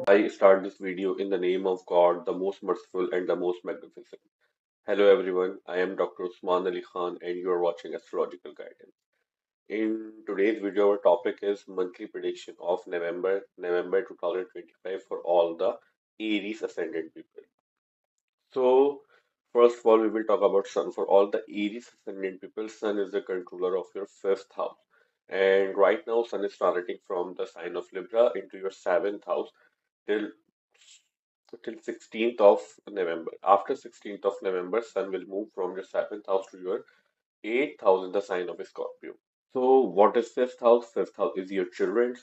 I start this video in the name of God, the most merciful and the most magnificent. Hello everyone, I am Dr. Usman Ali Khan and you are watching Astrological Guidance. In today's video, our topic is monthly prediction of November 2025 for all the Aries Ascendant people. So, first of all, we will talk about Sun. For all the Aries Ascendant people, Sun is the controller of your fifth house. And right now, Sun is transiting from the sign of Libra into your seventh house till 16th of November. After 16th of November, Sun will move from your seventh house to your eighth house in the sign of Scorpio. So, what is fifth house? Fifth house is your children's,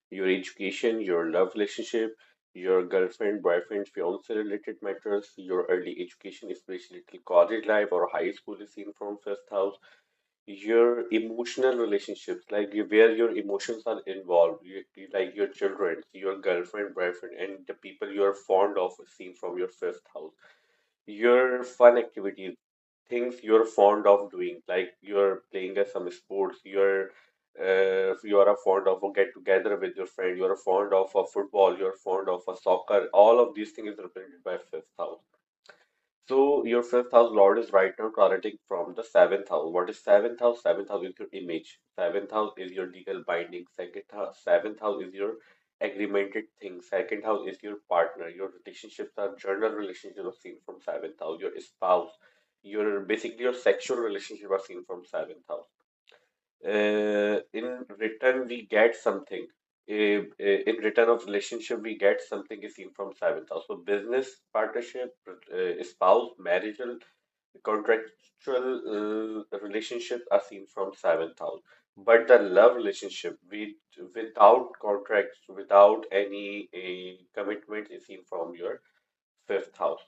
your education, your love relationship, your girlfriend, boyfriend, fiance related matters, your early education, especially till college life or high school is seen from fifth house, your emotional relationships, like where your emotions are involved, like your children, your girlfriend, boyfriend, and the people you are fond of, seen from your fifth house. Your fun activities, things you're fond of doing, like you're playing some sports, you are fond of a get together with your friend, you're fond of a football, you're fond of a soccer. All of these things is represented by fifth house. So your fifth house lord is right now transiting from the seventh house. What is seventh house? Seventh house is your image. Seventh house is your legal binding. Seventh house is your agreemented thing. Second house is your partner. Your relationships are general relationships are seen from seventh house. Your spouse, your basically your sexual relationship are seen from seventh house. In return, we get something. In return of relationship, we get something is seen from seventh house. So business partnership, spouse, marital, contractual relationships are seen from seventh house. But the love relationship without contracts, without any commitment is seen from your fifth house.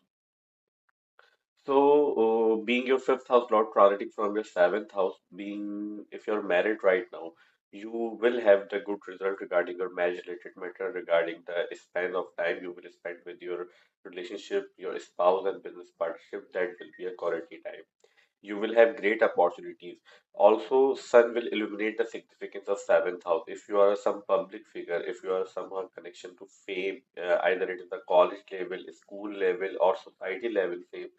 So, being your fifth house lord transiting from your seventh house, being if you're married right now, you will have the good result regarding your marriage related matter, regarding the span of time you will spend with your relationship, your spouse, and business partnership. That will be a quality time. You will have great opportunities. Also, Sun will illuminate the significance of seventh house. If you are some public figure, if you are someone connection to fame, either it is the college level, school level, or society level fame,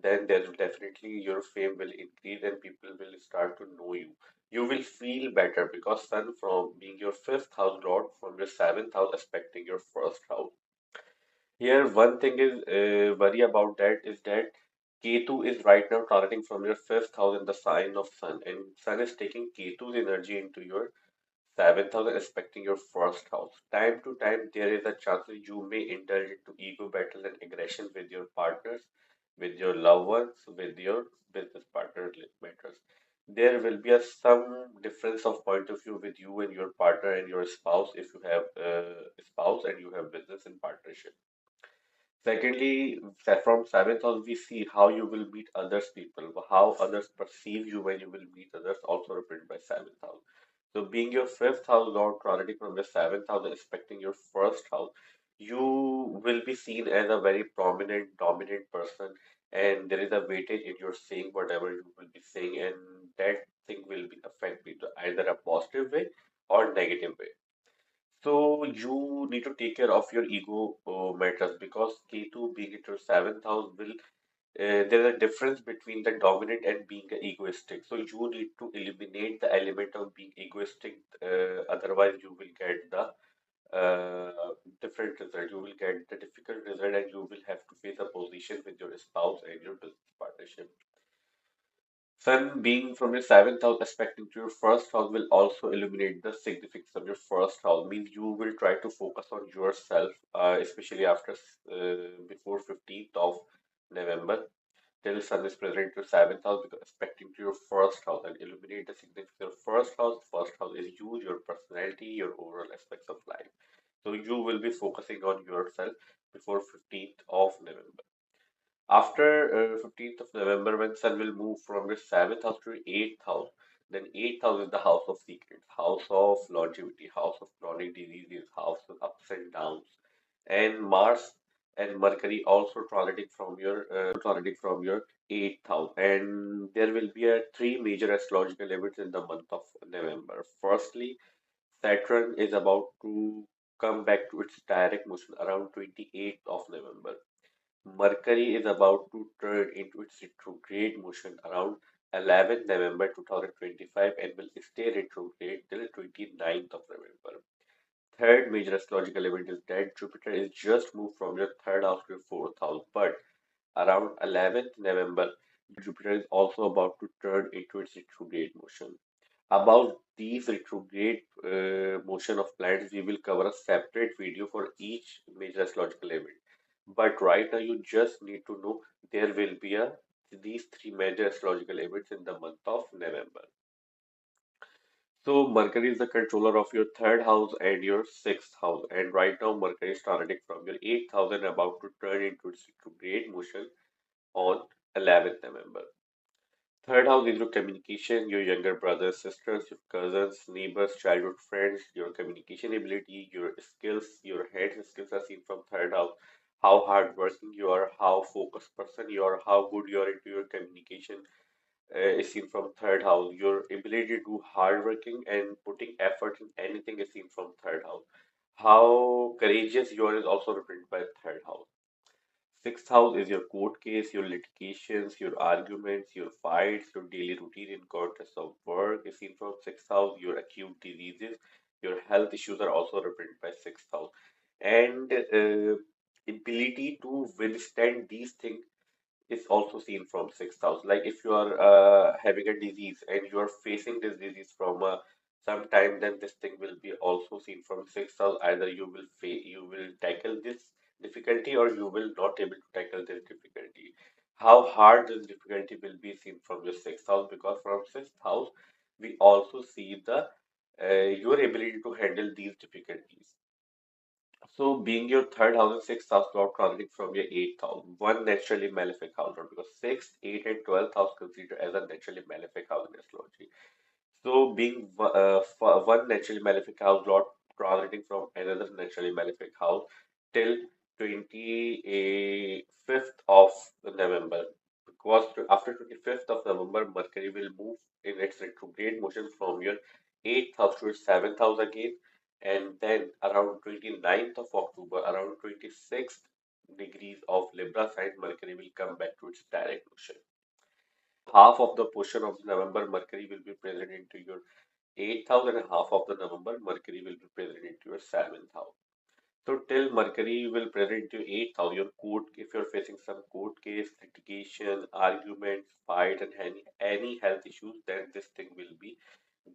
then there will definitely your fame will increase and people will start to know you. You will feel better because Sun, from being your fifth house lord, from your seventh house aspecting your first house. Here, one thing is worry about that is that Ketu is right now transiting from your fifth house in the sign of Sun, and Sun is taking Ketu's energy into your seventh house and aspecting your first house. Time to time, there is a chance that you may indulge into ego battle and aggression with your partners, with your loved ones, with your business partner matters. There will be some difference of point of view with you and your partner and your spouse if you have a spouse and you have business in partnership. Secondly, from seventh house, we see how you will meet others people, how others perceive you when you will meet others, also represented by seventh house. So, being your fifth house lord transiting from the seventh house and expecting your first house, you will be seen as a very prominent, dominant person, and there is a weightage in your saying whatever you will be saying, and that thing will be affect me to either a positive way or negative way. So you need to take care of your ego matters because Ketu being into seventh house will there's a difference between the dominant and being egoistic. So you need to eliminate the element of being egoistic. Otherwise, you will get the different result. You will get the difficult result, and you will have to face a position with your spouse and your business partnership. Sun being from your seventh house aspecting to your first house will also illuminate the significance of your first house. Means you will try to focus on yourself, especially after before 15th of November. Till Sun is present in your seventh house because aspecting to your first house and illuminate the significance of your first house. First house is you, your personality, your overall aspects of life. So you will be focusing on yourself before 15th of November. After 15th of November, when Sun will move from your seventh house to your eighth house, then eighth house is the house of secrets, house of longevity, house of chronic diseases, house of ups and downs. And Mars and Mercury also transiting from your eighth house. And there will be three major astrological events in the month of November. Firstly, Saturn is about to come back to its direct motion around 28th of November. Mercury is about to turn into its retrograde motion around 11th November 2025 and will stay retrograde till 29th of November. Third major astrological event is that Jupiter is just moved from your third house to your fourth house, but around 11th November, Jupiter is also about to turn into its retrograde motion. About these retrograde motion of planets, we will cover a separate video for each major astrological event. But right now, you just need to know there will be these three major astrological events in the month of November. So Mercury is the controller of your third house and your sixth house. And right now, Mercury is starting from your eighth house and about to turn into its retrograde motion on 11th November. Third house is your communication, your younger brothers, sisters, your cousins, neighbors, childhood friends, your communication ability, your skills, your hands skills are seen from third house. How hardworking you are, how focused person you are, how good you are into your communication is seen from third house. Your ability to do hardworking and putting effort in anything is seen from third house. How courageous you are is also represented by third house. Sixth house is your court case, your litigations, your arguments, your fights, your daily routine in context of work is seen from sixth house. Your acute diseases, your health issues are also represented by sixth house. And ability to withstand these things is also seen from sixth house. Like if you are having a disease and you are facing this disease from some time, then this thing will be also seen from sixth house. Either you will tackle this difficulty or you will not able to tackle this difficulty. How hard this difficulty will be seen from your sixth house, because from sixth house we also see the your ability to handle these difficulties. So, being your third house and sixth house lord transiting from your eighth house, one naturally malefic house lord, because sixth, eighth, and 12th house considered as a naturally malefic house in astrology. So, being one naturally malefic house lord transiting from another naturally malefic house till 25th of November, because after 25th of November, Mercury will move in its retrograde motion from your eighth house to its seventh house again, and then around 29th of October, around 26th degrees of Libra sign, Mercury will come back to its direct motion. Half of the portion of November, Mercury will be present into your eighth house, and half of the November, Mercury will be present into your seventh house. So till Mercury will present to eighth house, your court, if you're facing some court case, litigation, arguments, fight, and any health issues, then this thing will be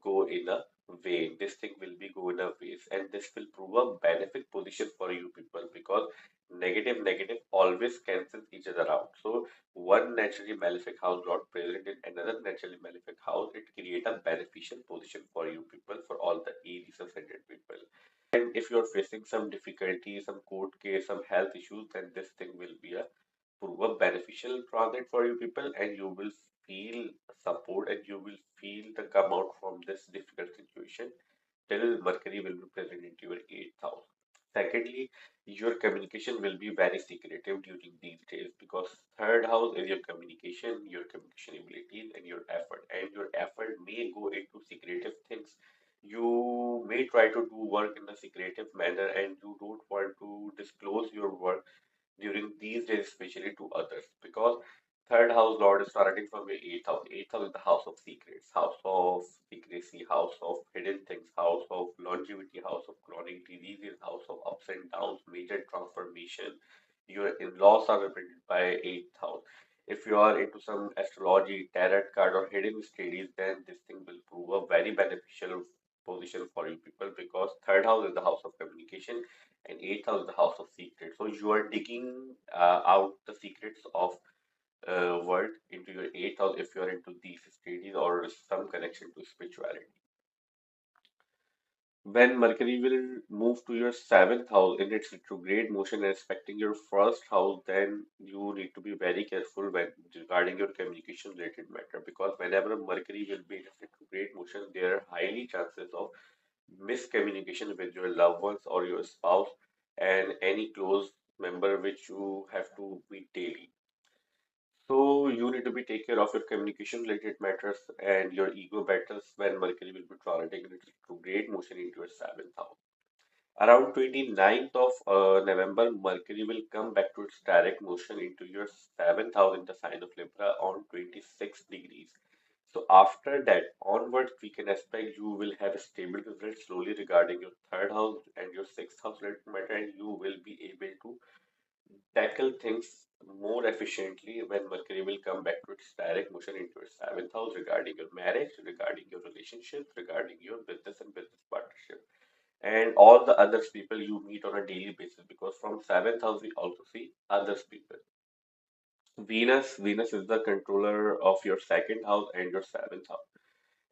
go in a way. This thing will be go in a ways, and this will prove a benefit position for you people, because negative always cancels each other out. So one naturally malefic house not present in another naturally malefic house, it create a beneficial position for you people, for all the Aries ascendant people. And if you're facing some difficulty, some court case, some health issues, then this thing will be a prove a beneficial transit for you people, and you will feel support and you will feel the come out from this difficult situation till Mercury will be present into your eighth house. Secondly, your communication will be very secretive during these days, because third house is your communication abilities, and your effort. And your effort may go into secretive things. You may try to do work in a secretive manner, and you don't want to disclose your work during these days, especially to others, because third house lord is starting from your eighth house. Eighth house is the house of secrets, house of secrecy, house of hidden things, house of longevity, house of chronic diseases, house of ups and downs, major transformation. Your in-laws are represented by eighth house. If you are into some astrology, tarot card, or hidden studies, then this thing will prove a very beneficial position for you people, because third house is the house of communication and eighth house is the house of secrets. So you are digging out the secrets of world into your eighth house if you are into these studies or some connection to spirituality. When Mercury will move to your seventh house in its retrograde motion respecting your first house, then you need to be very careful when regarding your communication related matter, because whenever Mercury will be in its retrograde motion, there are highly chances of miscommunication with your loved ones or your spouse and any close member which you have to meet daily. So you need to be take care of your communication related matters and your ego battles when Mercury will be transiting into great motion into your seventh house. Around 29th of November, Mercury will come back to its direct motion into your seventh house in the sign of Libra on 26 degrees. So after that onwards, we can expect you will have a stable result slowly regarding your third house and your sixth house related matter, and you will be able to tackle things more efficiently when Mercury will come back to its direct motion into your seventh house regarding your marriage, regarding your relationships, regarding your business and business partnership, and all the others people you meet on a daily basis. Because from seventh house we also see others people. Venus is the controller of your second house and your seventh house.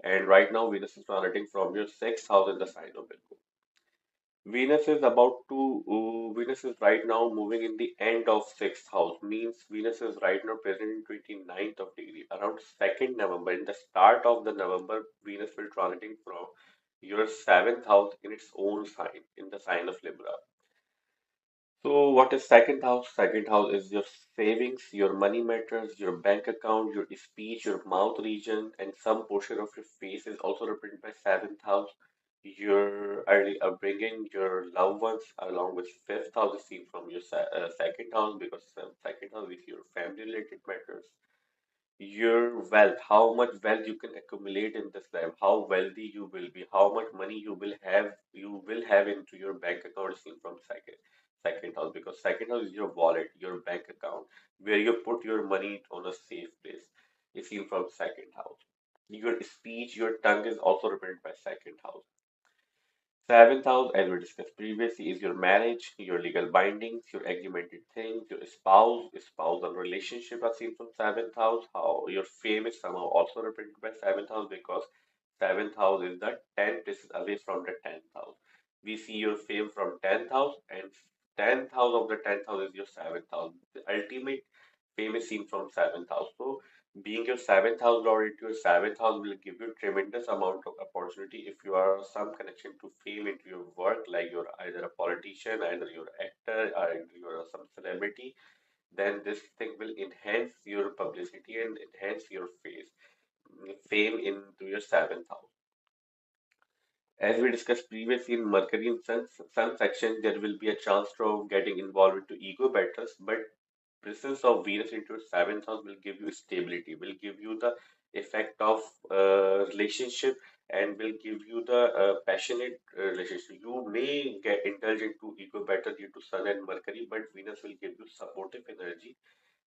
And right now Venus is transiting from your sixth house in the sign of Virgo. Venus is right now moving in the end of sixth house, means Venus is right now present in 29th of degree. Around 2nd November, in the start of the November, Venus will transiting from your seventh house in its own sign, in the sign of Libra. So, what is second house? Second house is your savings, your money matters, your bank account, your speech, your mouth region, and some portion of your face is also represented by seventh house. Your early upbringing, your loved ones, along with fifth house is seen from your second house because second house is your family related matters. Your wealth, how much wealth you can accumulate in this life, how wealthy you will be, how much money you will have into your bank account is seen from second house, because second house is your wallet, your bank account, where you put your money on a safe place, is seen from second house. Your speech, your tongue is also represented by second house. Seventh house, as we discussed previously, is your marriage, your legal bindings, your agreemented things, your spousal relationship are seen from seventh house. How your fame is somehow also represented by seventh house, because seventh house is the 10 places away from the 10th house. We see your fame from 10th house, and 10th house of the 10th house is your seventh house. The ultimate fame is seen from seventh house. So being your seventh house lord into your seventh house will give you tremendous amount of opportunity if you are some connection to fame into your work, like you're either a politician, either you're actor, or either you're some celebrity, then this thing will enhance your publicity and enhance your fame into your seventh house. As we discussed previously in Mercury and Sun section, there will be a chance of getting involved into ego battles, but presence of Venus into your seventh house will give you stability, will give you the effect of relationship, and will give you the passionate relationship. You may get indulged into ego battle due to Sun and Mercury, but Venus will give you supportive energy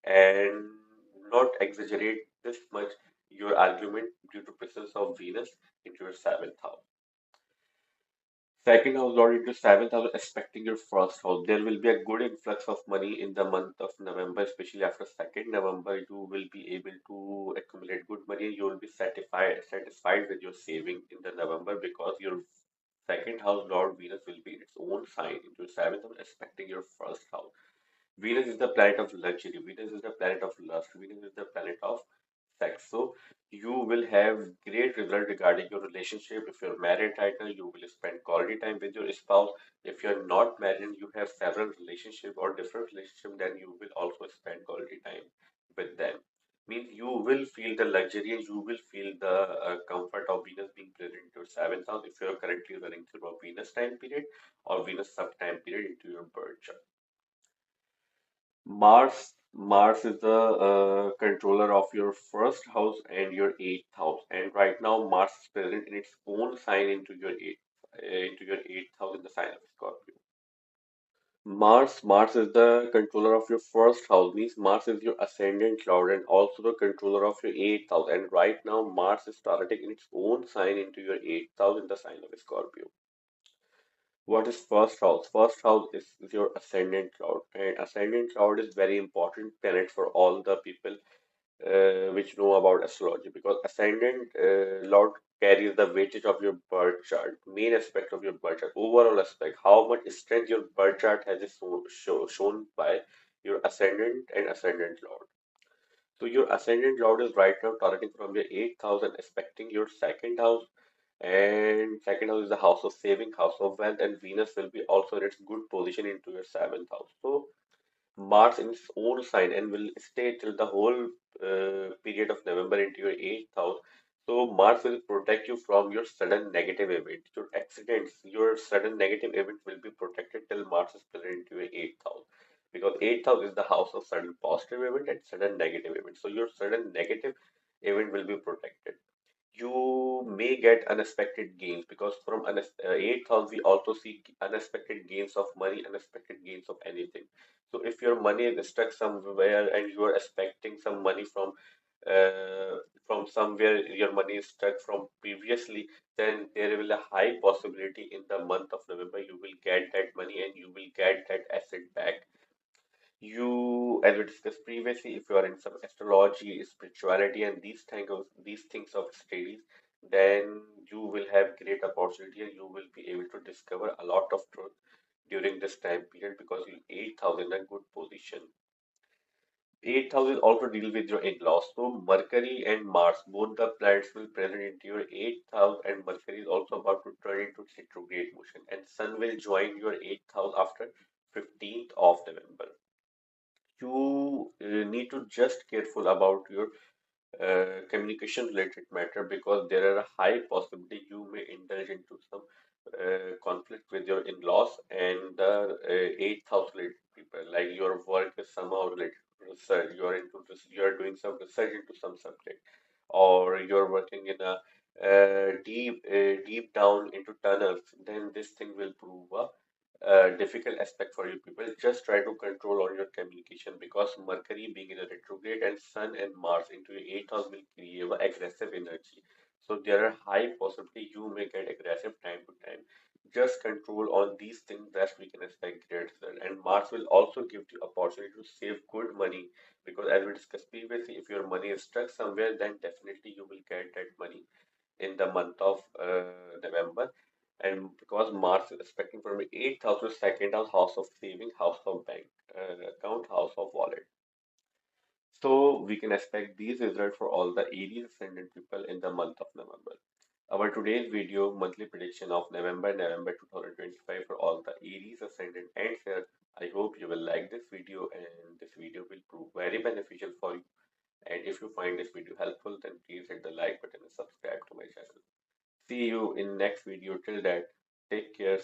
and not exaggerate this much your argument due to presence of Venus into your seventh house. Second house lord into seventh house, expecting your first house. There will be a good influx of money in the month of November, especially after 2nd November. You will be able to accumulate good money. You will be satisfied with your saving in the November, because your second house lord Venus will be in its own sign into seventh house, expecting your first house. Venus is the planet of luxury. Venus is the planet of lust. Venus is the planet of sex. So you will have great result regarding your relationship. If you're married right now, you will spend quality time with your spouse. If you're not married and you have several relationship or different relationship, then you will also spend quality time with them. Means you will feel the luxury and you will feel the comfort of Venus being present in your seventh house if you're currently running through a Venus time period or Venus sub time period into your birth chart. Mars is the controller of your first house and your eighth house, and right now Mars is present in its own sign into your eighth house in the sign of Scorpio. Mars is the controller of your first house, means Mars is your ascendant lord and also the controller of your eighth house. And right now Mars is starting in its own sign into your eighth house in the sign of Scorpio. What is first house? First house is your ascendant cloud, and ascendant cloud is very important planet for all the people which know about astrology, because ascendant lord carries the weightage of your birth chart, main aspect of your birth chart, overall aspect, how much strength your birth chart has is shown by your ascendant and ascendant lord. So your ascendant lord is right now starting from your eighth house and aspecting your second house, and second house is the house of saving, house of wealth, and Venus will be also in its good position into your seventh house. So Mars in its own sign and will stay till the whole period of November into your eighth house. So Mars will protect you from your sudden negative event, your accidents, your sudden negative event will be protected till Mars is present into your eighth house. Because eighth house is the house of sudden positive event and sudden negative event. So your sudden negative event will be protected. You may get unexpected gains because from eighth house we also see unexpected gains of money, unexpected gains of anything. So if your money is stuck somewhere and you are expecting some money from somewhere, your money is stuck from previously, then there will a high possibility in the month of November you will get that money and you will get that asset back. You, as we discussed previously, if you are in some astrology, spirituality, and these things of studies, then you will have great opportunity and you will be able to discover a lot of truth during this time period because you 8,000 in a good position. 8,000 also deal with your in-laws. So Mercury and Mars, both the planets will present into your 8th house, and Mercury is also about to turn into retrograde motion, and Sun will join your 8th house after 15th of November. You need to just careful about your communication related matter because there are a high possibility you may indulge into some conflict with your in-laws and the eighth house related people. Like your work is somehow related to research. You are into this, you are doing some research into some subject, or you're working in a deep down into tunnels. Then this thing will prove a difficult aspect for you people. Just try to control all your communication because Mercury being in a retrograde and Sun and Mars into your eighth house will create a aggressive energy. So there are high possibility you may get aggressive time to time. Just control on these things that we can expect great result. And Mars will also give you opportunity to save good money because as we discussed previously, if your money is stuck somewhere, then definitely you will get that money in the month of November. And because Mars is expecting from 8th house to second house of saving, house of bank account, house of wallet. So we can expect these results for all the Aries ascendant people in the month of November. Our today's video monthly prediction of November 2025 for all the Aries ascendant ends here. I hope you will like this video and this video will prove very beneficial for you. And if you find this video helpful, then please hit the like button and subscribe to my channel. See you in next video. Till that, take care.